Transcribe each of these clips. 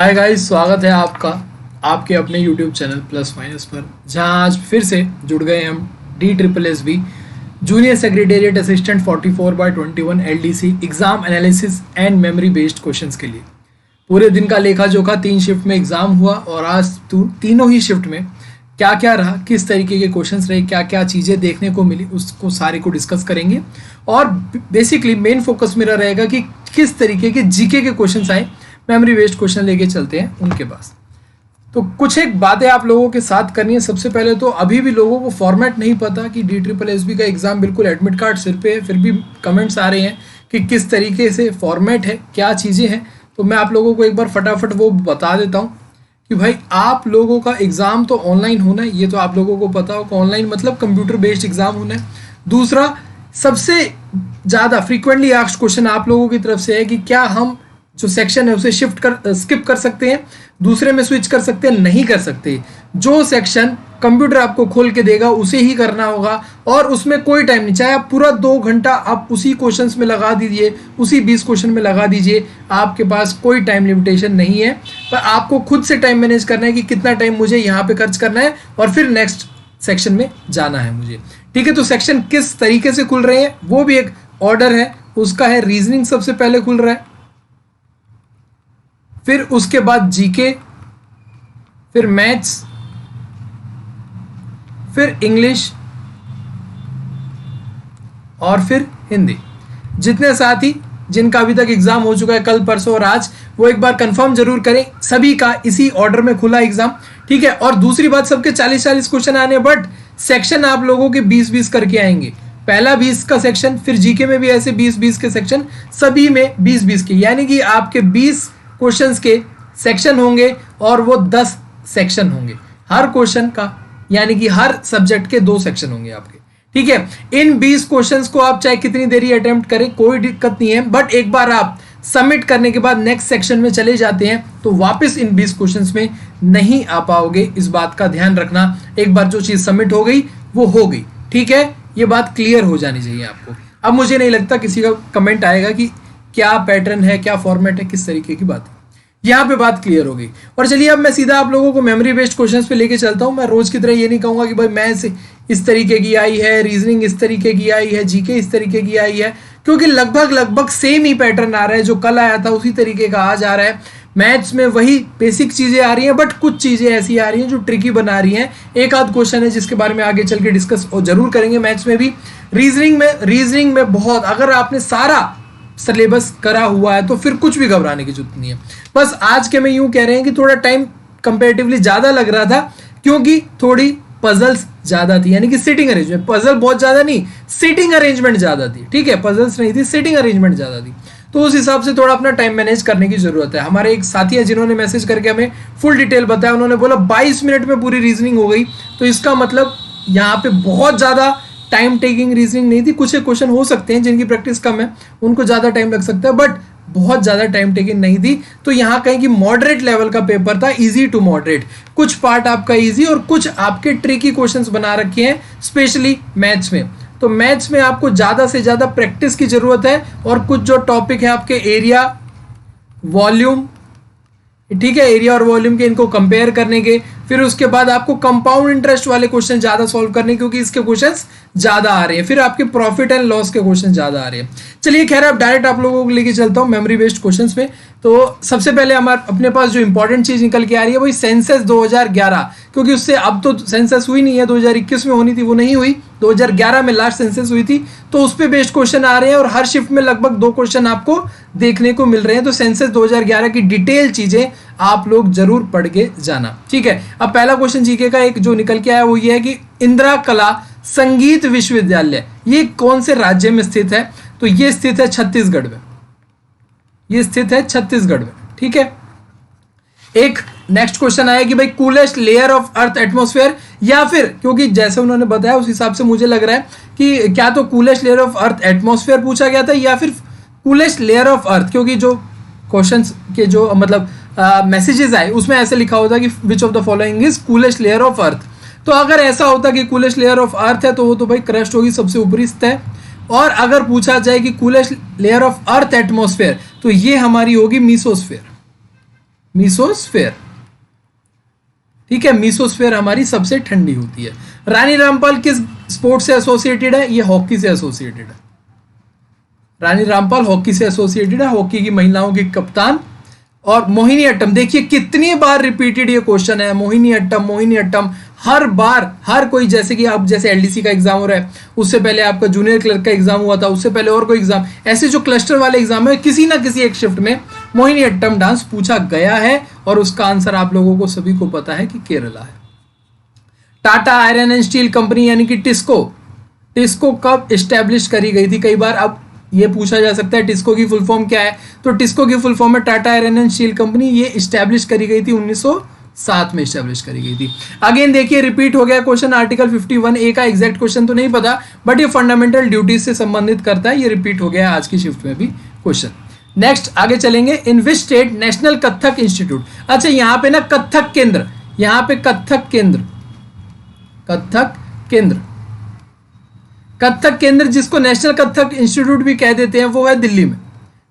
Hi guys, स्वागत है आपका आपके अपने यूट्यूब चैनल प्लस माइनस पर, जहां आज फिर से जुड़ गए हम DSSB junior secretariat assistant 44/21 LDC exam analysis and memory based questions के लिए। पूरे दिन का लेखा जोखा 3 शिफ्ट में एग्ज़ाम हुआ और आज तीनों ही शिफ्ट में क्या क्या रहा, किस तरीके के क्वेश्चंस रहे, क्या क्या चीज़ें देखने को मिली, उसको सारे को डिस्कस करेंगे। और बेसिकली मेन फोकस मेरा रहेगा कि किस तरीके के जीके के क्वेश्चंस आए, मेमोरी बेस्ड क्वेश्चन लेके चलते हैं उनके पास। तो कुछ एक बातें आप लोगों के साथ करनी है। सबसे पहले तो अभी भी लोगों को फॉर्मेट नहीं पता कि DSSB का एग्ज़ाम बिल्कुल एडमिट कार्ड सिर पे है, फिर भी कमेंट्स आ रहे हैं कि किस तरीके से फॉर्मेट है, क्या चीज़ें हैं। तो मैं आप लोगों को एक बार फटाफट वो बता देता हूँ कि भाई आप लोगों का एग्ज़ाम तो ऑनलाइन होना है, ये तो आप लोगों को पता हो। ऑनलाइन मतलब कंप्यूटर बेस्ड एग्ज़ाम होना है। दूसरा, सबसे ज़्यादा फ्रीक्वेंटली आस्क्ड क्वेश्चन आप लोगों की तरफ से है कि क्या हम जो सेक्शन है उसे स्किप कर सकते हैं, दूसरे में स्विच कर सकते हैं? नहीं कर सकते। जो सेक्शन कंप्यूटर आपको खोल के देगा उसे ही करना होगा और उसमें कोई टाइम नहीं। चाहे आप पूरा 2 घंटा आप उसी क्वेश्चंस में लगा दीजिए, उसी 20 क्वेश्चन में लगा दीजिए, आपके पास कोई टाइम लिमिटेशन नहीं है। पर आपको खुद से टाइम मैनेज करना है कि कितना टाइम मुझे यहाँ पे खर्च करना है और फिर नेक्स्ट सेक्शन में जाना है मुझे। ठीक है, तो सेक्शन किस तरीके से खुल रहे हैं वो भी एक ऑर्डर है उसका है। रीजनिंग सबसे पहले खुल रहा है, फिर उसके बाद जीके, फिर मैथ्स, फिर इंग्लिश और फिर हिंदी। जितने साथी जिनका अभी तक एग्जाम हो चुका है कल परसों और आज, वो एक बार कंफर्म जरूर करें। सभी का इसी ऑर्डर में खुला एग्जाम, ठीक है। और दूसरी बात, सबके 40-40 क्वेश्चन आने, बट सेक्शन आप लोगों के 20-20 करके आएंगे। पहला 20 का सेक्शन, फिर जीके में भी ऐसे 20-20 के सेक्शन, सभी में 20-20 के, यानी कि आपके 20 क्वेश्चंस के सेक्शन होंगे और वो 10 सेक्शन होंगे हर क्वेश्चन का, यानी कि हर सब्जेक्ट के 2 सेक्शन होंगे आपके। ठीक है, इन 20 क्वेश्चंस को आप चाहे कितनी देरी अटेम्प्ट करें कोई दिक्कत नहीं है, बट एक बार आप सबमिट करने के बाद नेक्स्ट सेक्शन में चले जाते हैं तो वापस इन 20 क्वेश्चंस में नहीं आ पाओगे। इस बात का ध्यान रखना। एक बार जो चीज सबमिट हो गई वो हो गई, ठीक है। ये बात क्लियर हो जानी चाहिए आपको। अब मुझे नहीं लगता किसी का कमेंट आएगा कि क्या पैटर्न है, क्या फॉर्मेट है, किस तरीके की बात है। यहाँ पे बात क्लियर हो गई। और चलिए अब मैं सीधा आप लोगों को मेमोरी बेस्ड क्वेश्चंस पे लेके चलता हूँ। मैं रोज की तरह ये नहीं कहूँगा कि भाई मैथ्स इस तरीके की आई है, रीजनिंग इस तरीके की आई है, जीके इस तरीके की आई है, क्योंकि लगभग सेम ही पैटर्न आ रहा है। जो कल आया था उसी तरीके का आज आ रहा है। मैथ्स में वही बेसिक चीजें आ रही हैं, बट कुछ चीजें ऐसी आ रही हैं जो ट्रिकी बना रही हैं। एक आध क्वेश्चन है जिसके बारे में आगे चल के डिस्कस जरूर करेंगे। मैथ्स में भी, रीजनिंग में बहुत, अगर आपने सारा सिलेबस करा हुआ है तो फिर कुछ भी घबराने की जरूरत नहीं है। बस आज के में यूं कह रहे हैं कि थोड़ा टाइम कंपैरेटिवली ज्यादा लग रहा था क्योंकि थोड़ी पजल्स ज्यादा थी, यानी कि सिटिंग अरेंजमेंट। पजल बहुत ज्यादा नहीं, सिटिंग अरेंजमेंट ज्यादा थी। ठीक है, पजल्स नहीं थी, सिटिंग अरेंजमेंट ज्यादा थी। तो उस हिसाब से थोड़ा अपना टाइम मैनेज करने की जरूरत है। हमारे एक साथी है जिन्होंने मैसेज करके हमें फुल डिटेल बताया। उन्होंने बोला 22 मिनट में पूरी रीजनिंग हो गई। तो इसका मतलब यहाँ पे बहुत ज्यादा टाइम टेकिंग रीजनिंग नहीं थी। कुछ एक क्वेश्चन हो सकते हैं जिनकी प्रैक्टिस कम है, उनको ज्यादा टाइम लग सकता है, बट बहुत ज्यादा टाइम टेकिंग नहीं थी। तो यहाँ कहें कि मॉडरेट लेवल का पेपर था, इजी टू मॉडरेट। कुछ पार्ट आपका इजी और कुछ आपके ट्रिकी क्वेश्चंस बना रखे हैं, स्पेशली मैथ्स में। तो मैथ्स में आपको ज्यादा से ज्यादा प्रैक्टिस की जरूरत है और कुछ जो टॉपिक है आपके एरिया, वॉल्यूम, ठीक है, एरिया और वॉल्यूम के, इनको कंपेयर करने के, फिर उसके बाद आपको कंपाउंड इंटरेस्ट वाले क्वेश्चन ज्यादा सॉल्व करने, क्योंकि इसके क्वेश्चंस ज्यादा आ रहे हैं। फिर आपके प्रॉफिट एंड लॉस के क्वेश्चन ज्यादा आ रहे हैं। चलिए खैर, अब डायरेक्ट आप लोगों को लेके चलता हूं मेमोरी बेस्ड क्वेश्चंस में। तो सबसे पहले हमारे अपने पास जो इंपॉर्टेंट चीज निकल के आ रही है वही सेंसस 2011, क्योंकि उससे अब तो सेंसस हुई नहीं है, 2021 में होनी थी, वो नहीं हुई, 2011 में लास्ट सेंसस हुई थी। तो उस पर बेस्ड क्वेश्चन आ रहे हैं और हर शिफ्ट में लगभग 2 क्वेश्चन आपको देखने को मिल रहे हैं। तो सेंसस 2011 की डिटेल चीजें आप लोग जरूर पढ़ के जाना, ठीक है। अब पहला क्वेश्चन जीके का एक जो निकल के आया वो ये है कि इंदिरा कला संगीत विश्वविद्यालय ये कौन से राज्य में स्थित है? तो ये स्थित है छत्तीसगढ़ में, ये स्थित है छत्तीसगढ़ में, ठीक है। एक नेक्स्ट क्वेश्चन आया कि भाई coolest layer of earth atmosphere, या फिर क्योंकि जैसे उन्होंने बताया उस हिसाब से मुझे लग रहा है कि क्या तो coolest layer of earth atmosphere पूछा गया था या फिर कूलेस्ट लेयर ऑफ अर्थ, क्योंकि जो क्वेश्चंस के जो मतलब मैसेजेस आए उसमें ऐसे लिखा होता कि विच of the following is coolest layer of earth. तो अगर ऐसा होता कि कूलेस्ट लेयर ऑफ अर्थ है तो वो तो भाई क्रस्ट होगी, सबसे ऊपरी सतह। और अगर पूछा जाए कि coolest layer of earth atmosphere तो ये हमारी होगी मीसोस्फेयर। मीसोस्फेयर। ठीक है, मीसोस्फेयर हमारी सबसे ठंडी होती है। रानी रामपाल किस स्पोर्ट से एसोसिएटेड है? ये हॉकी से एसोसिएटेड है। रानी रामपाल हॉकी से एसोसिएटेड है, हॉकी की महिलाओं की कप्तान। और मोहिनी अट्टम, देखिए कितनी बार रिपीटेड ये क्वेश्चन है, मोहिनी अट्टम, मोहिनी अट्टम। हर बार हर कोई, जैसे कि आप जैसे एलडीसी का एग्जाम हो रहा है, उससे पहले आपका जूनियर क्लर्क का एग्जाम हुआ था, उससे पहले और कोई एग्जाम, ऐसे जो क्लस्टर वाले एग्जाम है, किसी ना किसी एक शिफ्ट में मोहिनी अट्टम डांस पूछा गया है। और उसका आंसर आप लोगों को सभी को पता है कि केरला है। Tata iron and steel company यानी कि टिस्को, टिस्को कब इस्टेब्लिश करी गई थी? कई बार अब ये पूछा जा सकता है टिस्को की फुल फॉर्म क्या है, तो टिस्को की फुल फॉर्म है Tata iron and steel company. ये इस्टेब्लिश करी गई थी 1907 में इस्टेब्लिश करी गई थी। अगेन देखिए रिपीट हो गया क्वेश्चन, आर्टिकल 51A का एग्जैक्ट क्वेश्चन तो नहीं पता, बट ये फंडामेंटल ड्यूटीज से संबंधित करता है। ये रिपीट हो गया आज की शिफ्ट में भी क्वेश्चन। नेक्स्ट आगे चलेंगे, in which state national Kathak institute. अच्छा यहाँ पे ना कथक केंद्र, यहाँ पे कथक केंद्र, कथक केंद्र, कथक केंद्र जिसको नेशनल कथक इंस्टीट्यूट भी कह देते हैं, वो है दिल्ली में।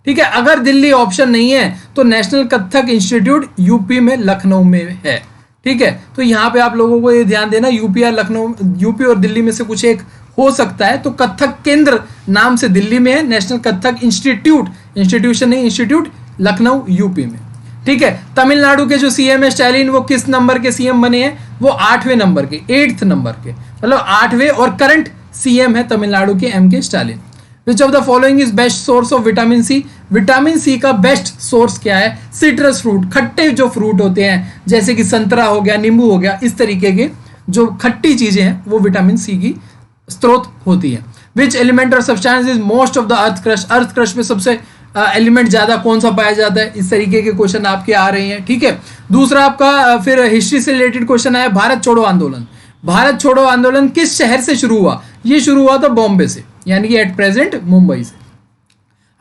ठीक है, अगर दिल्ली ऑप्शन नहीं है तो नेशनल कथक इंस्टीट्यूट यूपी में लखनऊ में है। ठीक है, तो यहाँ पे आप लोगों को ये ध्यान देना, यूपी या लखनऊ, यूपी और दिल्ली में से कुछ एक हो सकता है। तो कथक केंद्र नाम से दिल्ली में है, नेशनल कथक इंस्टीट्यूट, इंस्टीट्यूशन नहीं, इंस्टीट्यूट लखनऊ यूपी में। ठीक है, तमिलनाडु के जो सीएम है स्टालिन, वो किस नंबर के सीएम बने हैं? वो 8वें नंबर के, 8th नंबर के, मतलब 8वें, और करंट सीएम है तमिलनाडु के M K Stalin. Which of the following is best source of vitamin C? Vitamin C का बेस्ट सोर्स क्या है? सिट्रस फ्रूट, खट्टे जो फ्रूट होते हैं, जैसे कि संतरा हो गया, नींबू हो गया, इस तरीके के जो खट्टी चीजें हैं वो विटामिन सी की स्रोत होती है। विच एलिमेंट और substance is most of the earth crust? Earth crust में सबसे एलिमेंट ज्यादा कौन सा पाया जाता है? इस तरीके के क्वेश्चन आपके आ रहे हैं। ठीक है, दूसरा आपका फिर हिस्ट्री से रिलेटेड क्वेश्चन आया, भारत छोड़ो आंदोलन। भारत छोड़ो आंदोलन किस शहर से शुरू हुआ? ये शुरू हुआ था बॉम्बे से, यानी कि एट प्रेजेंट मुंबई से।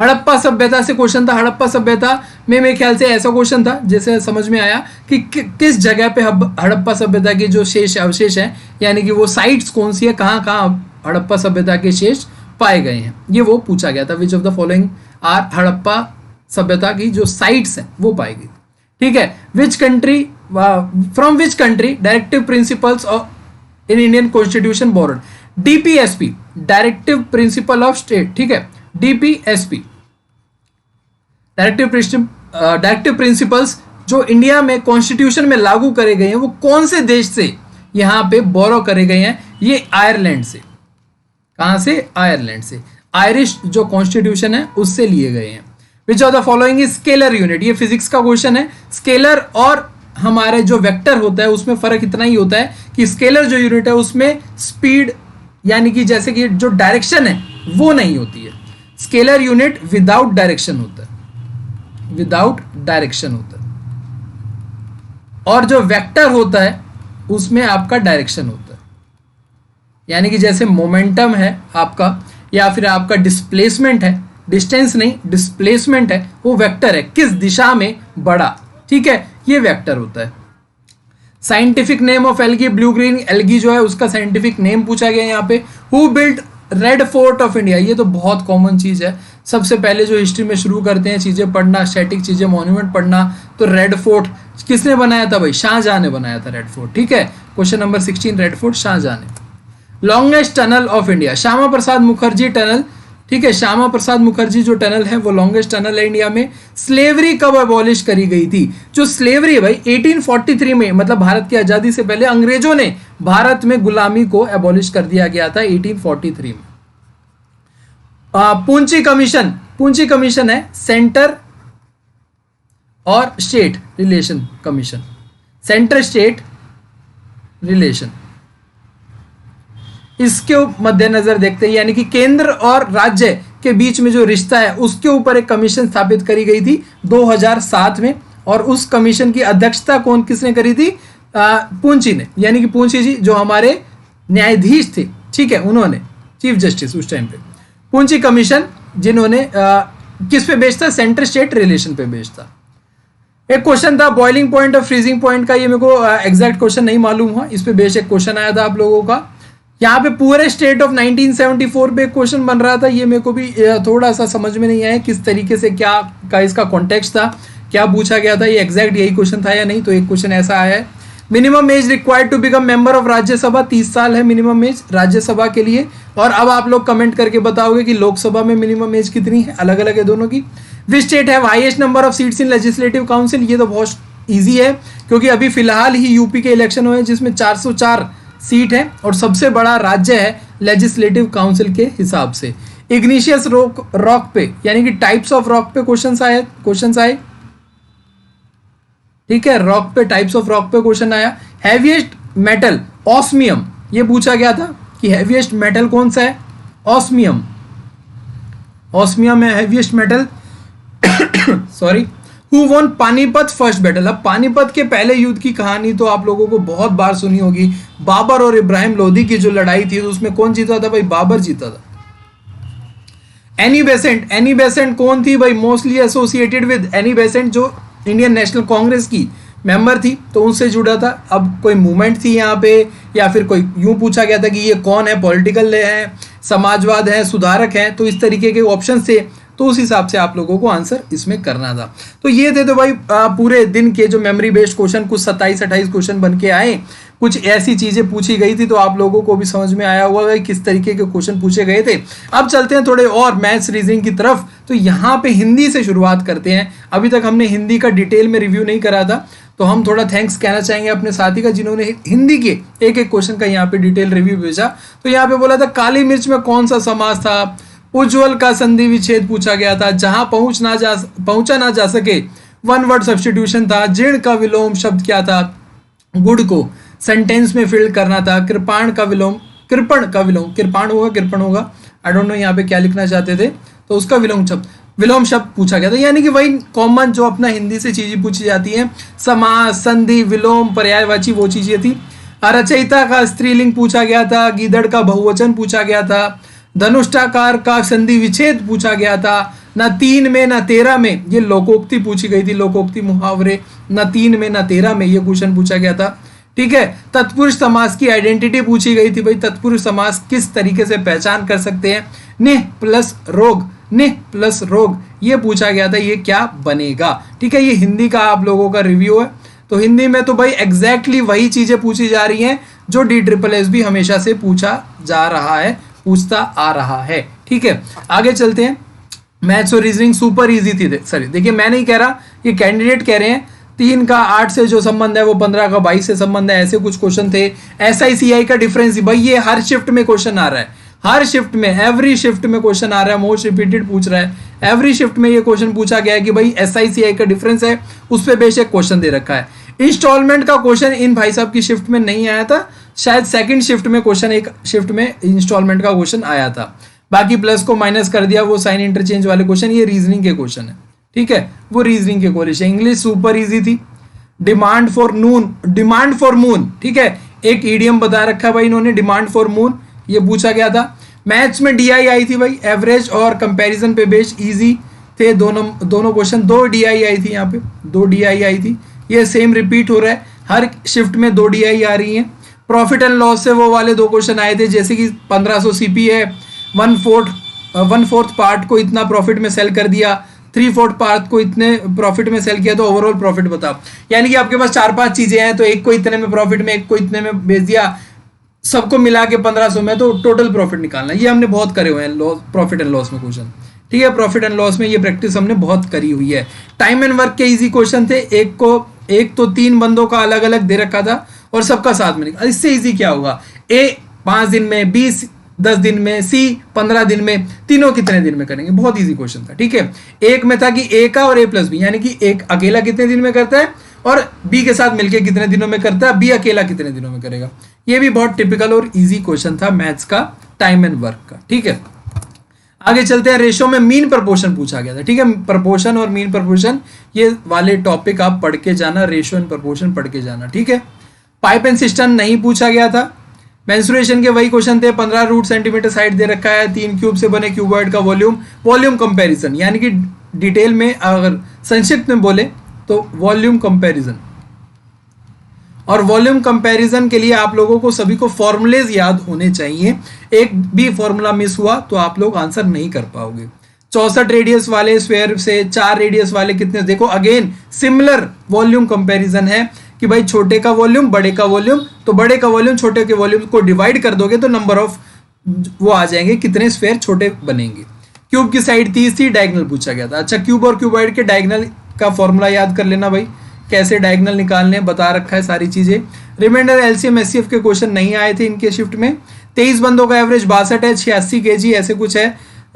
हड़प्पा सभ्यता से क्वेश्चन था, हड़प्पा सभ्यता में मेरे ख्याल से ऐसा क्वेश्चन था जैसे समझ में आया कि किस जगह पे हड़प्पा सभ्यता के जो शेष अवशेष हैं, यानी कि वो साइट्स कौन सी है, कहाँ कहाँ हड़प्पा सभ्यता के शेष पाए गए हैं, ये वो पूछा गया था। Which of the following are Harappa सभ्यता की जो साइट्स हैं वो पाई गई। ठीक है, which country, from which country directive principles of in Indian constitution board? DPSP, directive principle of state. ठीक है, डीपीएसपी, डायरेक्टिव प्रिंसिपल्स जो इंडिया में कॉन्स्टिट्यूशन में लागू करे गए हैं, वो कौन से देश से यहां पे बोरो करे गए हैं? ये आयरलैंड से। कहां से? आयरलैंड से। आयरिश जो कॉन्स्टिट्यूशन है उससे लिए गए हैं। विच of the following is scalar unit? ये फिजिक्स का क्वेश्चन है। स्केलर और हमारे जो वेक्टर होता है उसमें फर्क इतना ही होता है कि स्केलर जो यूनिट है उसमें स्पीड, यानी कि जैसे कि जो डायरेक्शन है वो नहीं होती है। स्केलर यूनिट विदाउट डायरेक्शन होता है, विदाउट डायरेक्शन होता है। और जो वेक्टर होता है उसमें आपका डायरेक्शन होता है, यानी कि जैसे मोमेंटम है आपका, या फिर आपका डिस्प्लेसमेंट है, डिस्टेंस नहीं डिस्प्लेसमेंट है, वो वेक्टर है, किस दिशा में बढ़ा। ठीक है, ये वेक्टर होता है। Scientific name of algae, blue green algae जो है उसका साइंटिफिक नेम पूछा गया यहाँ पे। Who build red fort of India? ये तो बहुत कॉमन चीज है, सबसे पहले जो हिस्ट्री में शुरू करते हैं चीजें पढ़ना, स्टैटिक चीजें, मॉन्यूमेंट पढ़ना, तो रेड फोर्ट किसने बनाया था भाई? शाहजहां ने बनाया था रेड फोर्ट। ठीक है, question number 16, red fort Shahjahan ने। Longest tunnel of India? Shyama Prasad Mukherjee tunnel. ठीक है, श्यामा प्रसाद मुखर्जी जो टनल है वो लॉन्गेस्ट टनल है इंडिया में। स्लेवरी कब अबॉलिश करी गई थी? जो स्लेवरी है भाई 1843 में, मतलब भारत की आजादी से पहले अंग्रेजों ने भारत में गुलामी को अबॉलिश कर दिया गया था 1843 में। पूंची कमीशन, पूंची कमीशन है सेंटर और state relation commission, centre state relation, इसके मद्देनजर देखते हैं, यानी कि केंद्र और राज्य के बीच में जो रिश्ता है उसके ऊपर एक कमीशन स्थापित करी गई थी 2007 में। और उस कमीशन की अध्यक्षता किसने करी थी? पूंची ने, यानी कि पूंची जी जो हमारे न्यायाधीश थे। ठीक है, उन्होंने, चीफ जस्टिस उस टाइम पे, पूंची कमीशन जिन्होंने किस पे बेस्ड था? सेंटर स्टेट रिलेशन पे बेस्ड था। एक क्वेश्चन था बॉइलिंग पॉइंट और फ्रीजिंग पॉइंट का, ये मेरे को एग्जैक्ट क्वेश्चन नहीं मालूम हुआ, इस पे बेस्ड एक क्वेश्चन आया था आप लोगों का। यहाँ पे पूरे स्टेट ऑफ 1974 पे क्वेश्चन बन रहा था, ये मेरे को भी थोड़ा सा समझ में नहीं आया किस तरीके से क्या का इसका कॉन्टेक्स्ट था, क्या पूछा गया था, ये एग्जैक्ट यही क्वेश्चन था या नहीं, तो एक क्वेश्चन ऐसा आया है। Minimum age required to become member of Rajya Sabha 30 साल है मिनिमम एज राज्यसभा के लिए। और अब आप लोग कमेंट करके बताओगे कि लोकसभा में मिनिमम एज कितनी है, अलग अलग है दोनों की। Which state have highest number of seats in legislative council, ये तो बहुत ईजी है क्योंकि अभी फिलहाल ही यूपी के इलेक्शन हुए जिसमें 404 सीट है और सबसे बड़ा राज्य है लेजिस्लेटिव काउंसिल के हिसाब से। इग्निशियस रॉक पे यानी कि टाइप्स ऑफ रॉक पे क्वेश्चन आए, ठीक है, रॉक पे, टाइप्स ऑफ रॉक पे क्वेश्चन आया। हैवीएस्ट मेटल ऑस्मियम, ये पूछा गया था कि हैवीएस्ट मेटल कौन सा है, ऑस्मियम, ऑस्मियम है heaviest metal. Sorry. Who won Panipat first battle, अब पानीपत के पहले युद्ध की कहानी तो आप लोगों को बहुत बार सुनी होगी। बाबर और इब्राहिम लोदी की जो लड़ाई थी उसमें कौन जीता था भाई, बाबर जीता था। एनी बेसेंट, एनी बेसेंट कौन थी भाई, mostly associated with Annie Besant जो इंडियन नेशनल कांग्रेस की मेंबर थी तो उनसे जुड़ा था। अब कोई मूवमेंट थी यहाँ पे या फिर कोई यूं पूछा गया था कि ये कौन है, पॉलिटिकल है, समाजवाद है, सुधारक है, तो इस तरीके के ऑप्शन थे, तो उस हिसाब से आप लोगों को आंसर इसमें करना था। तो ये थे तो भाई पूरे दिन के जो मेमोरी बेस्ड क्वेश्चन, कुछ 27-28 क्वेश्चन बन के आए, कुछ ऐसी चीजें पूछी गई थी तो आप लोगों को भी समझ में आया होगा किस तरीके के क्वेश्चन पूछे गए थे। अब चलते हैं थोड़े और मैथ्स रीजनिंग की तरफ। तो यहाँ पे हिंदी से शुरुआत करते हैं। अभी तक हमने हिंदी का डिटेल में रिव्यू नहीं करा था तो हम थोड़ा थैंक्स कहना चाहेंगे अपने साथी का जिन्होंने हिंदी के एक एक क्वेश्चन का यहाँ पे डिटेल रिव्यू भेजा। तो यहाँ पे बोला था काली मिर्च में कौन सा समास था, उज्ज्वल का संधि विच्छेद पूछा गया था, जहां पहुंचा ना जा सके वन वर्ड सब्स्टिट्यूशन था, जीर्ण का विलोम शब्द क्या था, गुड़ को सेंटेंस में फिल करना था, कृपाण का विलोम, कृपाण होगा आई डोंट नो यहाँ पे क्या लिखना चाहते थे, तो उसका विलोम शब्द पूछा गया था। यानी कि वही कॉमन जो अपना हिंदी से चीजें पूछी जाती हैं, समास, संधि, विलोम, पर्यायवाची, वो चीजें थी। रचयिता का स्त्रीलिंग पूछा गया था, गीदड़ का बहुवचन पूछा गया था, धनुष्टाकार का संधि विच्छेद पूछा गया था, न 3 में न 13 में ये लोकोक्ति पूछी गई थी, लोकोक्ति मुहावरे, न 3 में न 13 में ये क्वेश्चन पूछा गया था। ठीक है, तत्पुरुष समास की आइडेंटिटी पूछी गई थी, भाई तत्पुरुष समास किस तरीके से पहचान कर सकते हैं, निह प्लस रोग ये पूछा गया था, ये क्या बनेगा। ठीक है, ये हिंदी का आप लोगों का रिव्यू है। तो हिंदी में तो भाई एग्जैक्टली वही चीजें पूछी जा रही हैं जो DSSS भी हमेशा से पूछता आ रहा है। ठीक है, आगे चलते हैं। मैथ्स और रीजनिंग सुपर इजी थी, सॉरी देखिए मैं नहीं कह रहा, ये कैंडिडेट कह रहे हैं। 3 का 8 से जो संबंध है वो 15 का 22 से संबंध है, ऐसे कुछ क्वेश्चन थे। SI का डिफरेंस, भाई ये हर शिफ्ट में क्वेश्चन आ रहा है, हर शिफ्ट में, एवरी शिफ्ट में क्वेश्चन आ रहा है, मोस्ट रिपीटेड पूछ रहा है। एवरी शिफ्ट में ये क्वेश्चन पूछा गया है कि भाई SI का डिफरेंस है, उस पर बेशक क्वेश्चन दे रखा है। इंस्टॉलमेंट का क्वेश्चन इन भाई साहब की शिफ्ट में नहीं आया था, शायद सेकंड शिफ्ट में क्वेश्चन, एक शिफ्ट में इंस्टॉलमेंट का क्वेश्चन आया था। बाकी प्लस को माइनस कर दिया, वो साइन इंटरचेंज वाले क्वेश्चन, ये रीजनिंग के क्वेश्चन है। ठीक है, वो रीजनिंग के क्वेश्चन। इंग्लिश सुपर इजी थी। डिमांड फॉर मून, ठीक है, एक ईडियम बता रखा है भाई इन्होंने, डिमांड फॉर मून, ये पूछा गया था। मैथ्स में DI आई थी भाई, एवरेज और कंपैरिजन पे बेस्ड, इजी थे दोनों क्वेश्चन। 2 DI आई थी, यहाँ पे 2 DI आई थी, ये सेम रिपीट हो रहा है, हर शिफ्ट में 2 DI आ रही हैं। प्रॉफिट एंड लॉस से वो वाले 2 क्वेश्चन आए थे, जैसे कि 1500 CP है, 1/4 पार्ट को इतना प्रॉफिट में सेल कर दिया, 3/4 पार्ट को इतने प्रॉफिट में सेल किया, तो ओवरऑल प्रॉफिट बताओ। यानी कि आपके पास 4-5 चीजें हैं, तो एक को इतने में प्रॉफिट में, एक को इतने में बेच दिया, सबको मिला के 1500 में, तो टोटल प्रॉफिट निकालना। ये हमने बहुत करे हुए हैं प्रॉफिट एंड लॉस में क्वेश्चन। ठीक है, प्रॉफिट एंड लॉस में ये प्रैक्टिस हमने बहुत करी हुई है। टाइम एंड वर्क के इजी क्वेश्चन थे, एक तो 3 बंदों का अलग अलग दे रखा था और सबका साथ में निकाला। इससे इजी क्या होगा, A 5 दिन में, B 10 दिन में, C 15 दिन में, तीनों कितने दिन में करेंगे, बहुत इजी क्वेश्चन था। ठीक है, एक में था कि A का और A प्लस B, यानी कि एक अकेला कितने दिन में करता है और B के साथ मिलकर कितने दिनों में करता है, B अकेला कितने दिनों में करेगा। ये भी बहुत टिपिकल और इजी क्वेश्चन था मैथ्स का, टाइम एंड वर्क का। ठीक है, आगे चलते हैं। रेशो में मीन प्रपोर्शन पूछा गया था। ठीक है, प्रपोर्शन और मीन प्रपोर्शन ये वाले टॉपिक आप पढ़ के जाना, रेशो एंड प्रपोर्शन पढ़ के जाना। ठीक है, पाइप एंड सिस्टम नहीं पूछा गया था। मेंस्ट्रुएशन के वही क्वेश्चन थे, 15 रूट सेंटीमीटर साइड दे रखा है, 3 क्यूब से बने क्यूबॉइड का वॉल्यूम कंपैरिजन, यानी कि डिटेल में अगर संक्षिप्त में बोले तो वॉल्यूम कंपैरिजन। और वॉल्यूम कंपैरिजन के लिए आप लोगों को सभी को फॉर्मूलेज याद होने चाहिए, एक भी फॉर्मूला मिस हुआ तो आप लोग आंसर नहीं कर पाओगे। 64 रेडियस वाले स्फीयर से 4 रेडियस वाले कितने, देखो अगेन सिमिलर वॉल्यूम कंपैरिजन है कि भाई छोटे का वॉल्यूम बड़े का वॉल्यूम, तो बड़े का वॉल्यूम छोटे के वॉल्यूम को डिवाइड कर दोगे तो नंबर ऑफ वो आ जाएंगे, कितने स्फीयर छोटे बनेंगे। क्यूब की साइड 30 थी, डायगोनल पूछा गया था। अच्छा, क्यूब और क्यूबॉइड के डायगोनल का फॉर्मूला याद कर लेना भाई, कैसे डायगोनल निकालने बता रखा है सारी चीजें। रिमाइंडर एलसीएम एचसीएफ के क्वेश्चन नहीं आए थे इनके शिफ्ट में। 23 बंदों का एवरेज 62 है, 86 केजी ऐसे कुछ है।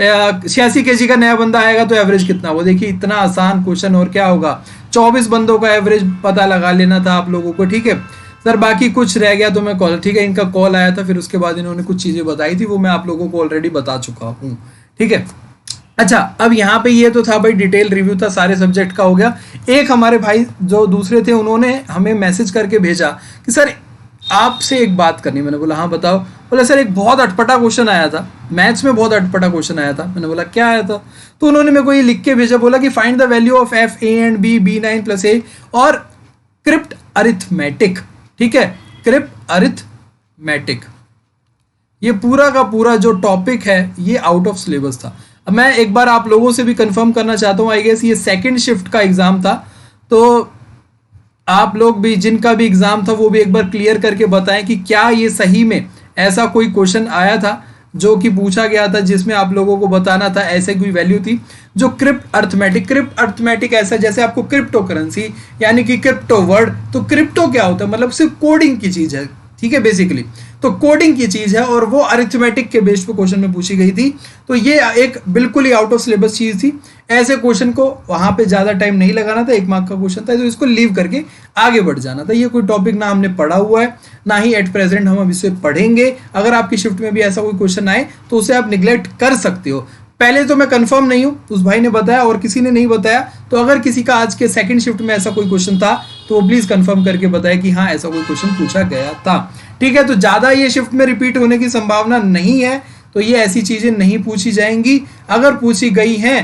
86 केजी का नया बंदा आएगा तो एवरेज कितना, वो देखिए इतना आसान क्वेश्चन और क्या होगा। 24 बंदों का एवरेज पता लगा लेना था आप लोगों को, ठीक है सर। बाकी कुछ रह गया तो मैं कॉल, ठीक है इनका कॉल आया था, फिर उसके बाद इन्होंने कुछ चीजें बताई थी, वो मैं आप लोगों को ऑलरेडी बता चुका हूँ, ठीक है। अच्छा, अब यहाँ पे ये तो था भाई डिटेल रिव्यू था, सारे सब्जेक्ट का हो गया। एक हमारे भाई जो दूसरे थे उन्होंने हमें मैसेज करके भेजा कि सर आपसे एक बात करनी। मैंने बोला हाँ बताओ। बोला सर एक बहुत अटपटा क्वेश्चन आया था मैथ्स में, बहुत अटपटा क्वेश्चन आया था। मैंने बोला क्या आया था, तो उन्होंने मेरे को ये लिख के भेजा, बोला कि find the value of F A and B B 9 plus A और क्रिप्ट अरिथमेटिक, ठीक है क्रिप्ट अरिथमेटिक। ये पूरा का पूरा जो टॉपिक है ये आउट ऑफ सिलेबस था। अब मैं एक बार आप लोगों से भी कंफर्म करना चाहता हूँ, आई गेस ये सेकंड शिफ्ट का एग्जाम था, तो आप लोग भी जिनका भी एग्जाम था वो भी एक बार क्लियर करके बताएं कि क्या ये सही में ऐसा कोई क्वेश्चन आया था जो कि पूछा गया था जिसमें आप लोगों को बताना था ऐसे कोई वैल्यू थी जो क्रिप्ट अर्थमेटिक ऐसा जैसे आपको क्रिप्टो करेंसी यानी कि क्रिप्टो वर्ड, तो क्रिप्टो क्या होता है मतलब सिर्फ कोडिंग की चीज है, ठीक है बेसिकली तो कोडिंग की चीज है और वो अरिथमेटिक के बेस पे क्वेश्चन में पूछी गई थी। तो ये एक बिल्कुल ही आउट ऑफ सिलेबस चीज थी, ऐसे क्वेश्चन को वहां पे ज्यादा टाइम नहीं लगाना था, 1 मार्क का क्वेश्चन था तो इसको लीव करके आगे बढ़ जाना था। ये कोई टॉपिक ना हमने पढ़ा हुआ है ना ही एट प्रेजेंट हम अब इसे पढ़ेंगे। अगर आपकी शिफ्ट में भी ऐसा कोई क्वेश्चन आए तो उसे आप निग्लेक्ट कर सकते हो। पहले तो मैं कंफर्म नहीं हूं, उस भाई ने बताया और किसी ने नहीं बताया, तो अगर किसी का आज के सेकंड शिफ्ट में ऐसा कोई क्वेश्चन था तो वो प्लीज कंफर्म करके बताए कि हाँ ऐसा कोई क्वेश्चन पूछा गया था, ठीक है। तो ज्यादा ये शिफ्ट में रिपीट होने की संभावना नहीं है, तो ये ऐसी चीजें नहीं पूछी जाएंगी। अगर पूछी गई हैं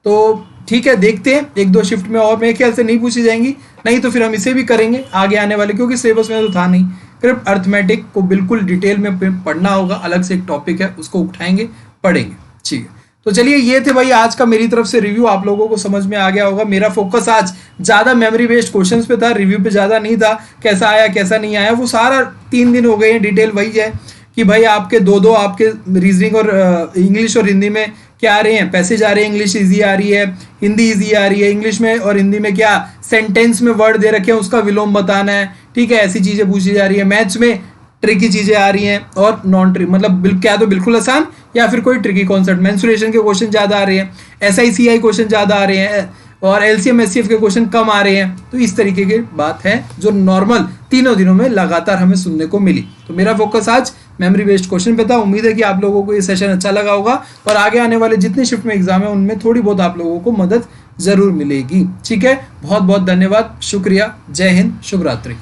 तो ठीक है देखते हैं 1-2 शिफ्ट में और मेरे ख्याल से नहीं पूछी जाएंगी, नहीं तो फिर हम इसे भी करेंगे आगे आने वाले, क्योंकि सिलेबस में तो था नहीं। क्रिप्ट अरिथमेटिक को बिल्कुल डिटेल में पढ़ना होगा, अलग से एक टॉपिक है उसको उठाएंगे पढ़ेंगे, ठीक है। तो चलिए ये थे भाई आज का मेरी तरफ से रिव्यू, आप लोगों को समझ में आ गया होगा। मेरा फोकस आज ज्यादा मेमोरी बेस्ड क्वेश्चंस पे था, रिव्यू पे ज्यादा नहीं था। कैसा आया कैसा नहीं आया वो सारा 3 दिन हो गए हैं, डिटेल वही है कि भाई आपके दो आपके रीजनिंग और इंग्लिश और हिंदी में क्या आ रहे हैं, पैसेज आ रहे हैं, इंग्लिश इजी आ रही है, हिंदी इजी आ रही है, इंग्लिश में और हिंदी में क्या सेंटेंस में वर्ड दे रखे हैं उसका विलोम बताना है, ठीक है ऐसी चीजें पूछी जा रही है। मैथ्स में ट्रिकी चीजें आ रही हैं और नॉन ट्रिक मतलब क्या तो बिल्कुल आसान या फिर कोई ट्रिकी कॉन्सेप्ट। मेंसुरेशन के क्वेश्चन ज्यादा आ रहे हैं, SICI क्वेश्चन ज्यादा आ रहे हैं और LCM SCF के क्वेश्चन कम आ रहे हैं। तो इस तरीके की बात है जो नॉर्मल तीनों दिनों में लगातार हमें सुनने को मिली। तो मेरा फोकस आज मेमोरी बेस्ड क्वेश्चन पे था। उम्मीद है कि आप लोगों को ये सेशन अच्छा लगा होगा और आगे आने वाले जितने शिफ्ट में एग्जाम है उनमें थोड़ी बहुत आप लोगों को मदद जरूर मिलेगी, ठीक है। बहुत बहुत धन्यवाद, शुक्रिया, जय हिंद, शुभ रात्रि।